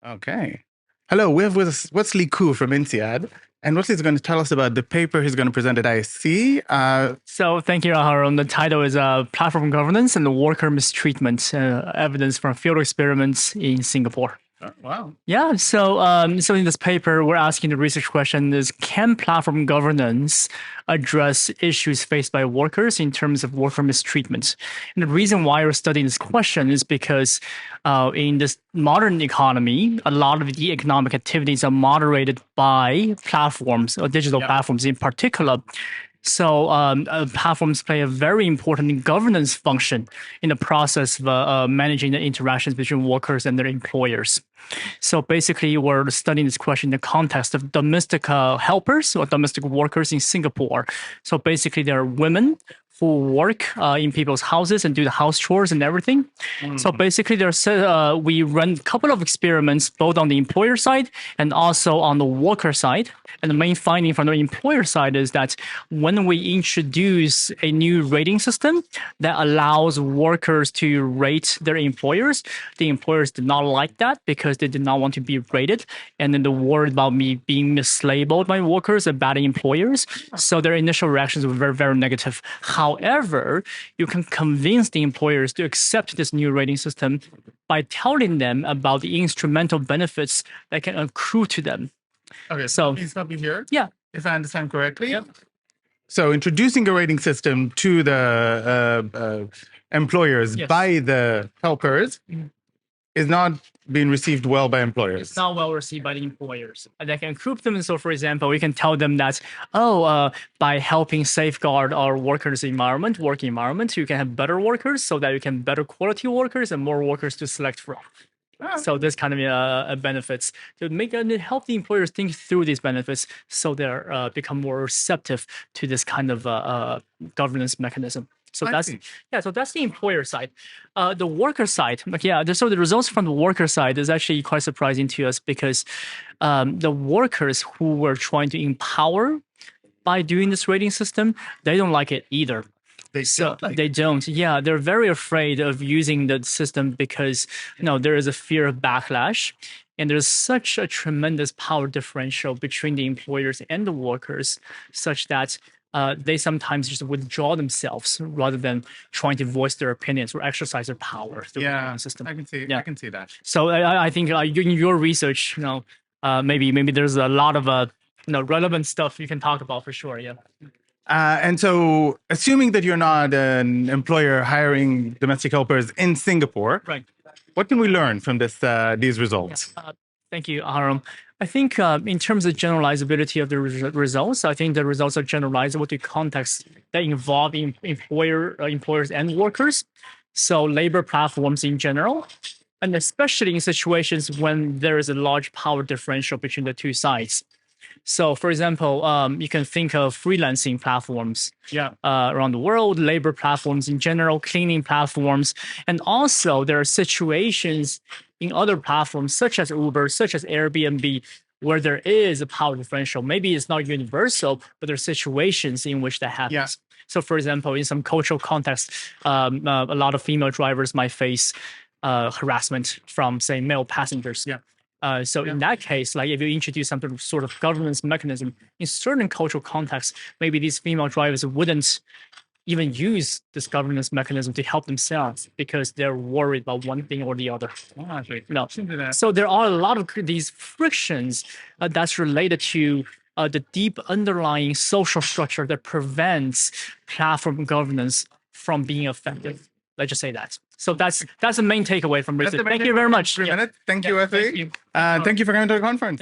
Okay. Hello, we have with us Wesley Koo from INSEAD, and Wesley is going to tell us about the paper he's going to present at ISC. So thank you, Aharon. The title is Platform Governance and Worker Mistreatment, Evidence from Field Experiments in Singapore. Wow. Yeah, so in this paper, we're asking the research question is, can platform governance address issues faced by workers in terms of worker mistreatment? And the reason why we're studying this question is because in this modern economy, a lot of the economic activities are moderated by platforms or digital platforms in particular. So platforms play a very important governance function in the process of managing the interactions between workers and their employers. So basically, we're studying this question in the context of domestic helpers or domestic workers in Singapore. So basically, there are women who work in people's houses and do the house chores and everything. So basically, we run a couple of experiments both on the employer side and also on the worker side. And the main finding from the employer side is that when we introduce a new rating system that allows workers to rate their employers, the employers did not like that because they did not want to be rated. And then they're worried about me being mislabeled by workers as bad employers. So their initial reactions were very, very negative. However, you can convince the employers to accept this new rating system by telling them about the instrumental benefits that can accrue to them. Okay, so let me stop you here. Yeah. If I understand correctly. Yep. So introducing a rating system to the employers by the helpers is not being received well by employers. It's not well received by the employers. And they can group them. So, for example, we can tell them that, by helping safeguard our workers' working environment, you can have better workers so that you can better quality workers and more workers to select from. So this kind of benefits to help the employers think through these benefits so they become more receptive to this kind of governance mechanism. So that's the employer side. The worker side, so the results from the worker side is actually quite surprising to us because the workers who were trying to empower by doing this rating system, they don't like it either. They don't. Yeah, they're very afraid of using the system because there is a fear of backlash, and there's such a tremendous power differential between the employers and the workers, such that they sometimes just withdraw themselves rather than trying to voice their opinions or exercise their power through the system. I can see. Yeah. I can see that. So I think in your research, maybe there's a lot of relevant stuff you can talk about for sure. Yeah. And so, assuming that you're not an employer hiring domestic helpers in Singapore, right? What can we learn from these results? Thank you, Aharon. I think in terms of generalizability of the results, I think the results are generalizable to contexts that involve employers and workers, so labor platforms in general, and especially in situations when there is a large power differential between the two sides. So, for example, you can think of freelancing platforms around the world, labor platforms in general, cleaning platforms. And also there are situations in other platforms such as Uber, such as Airbnb, where there is a power differential. Maybe it's not universal, but there are situations in which that happens. Yeah. So, for example, in some cultural contexts, a lot of female drivers might face harassment from, say, male passengers. Yeah. So in that case, like if you introduce some sort of governance mechanism in certain cultural contexts, maybe these female drivers wouldn't even use this governance mechanism to help themselves because they're worried about one thing or the other. So there are a lot of these frictions that's related to the deep underlying social structure that prevents platform governance from being effective. Let's just say that. So that's the main takeaway from research. Thank you very much. Thank you, Wesley. Thank you for coming to the conference.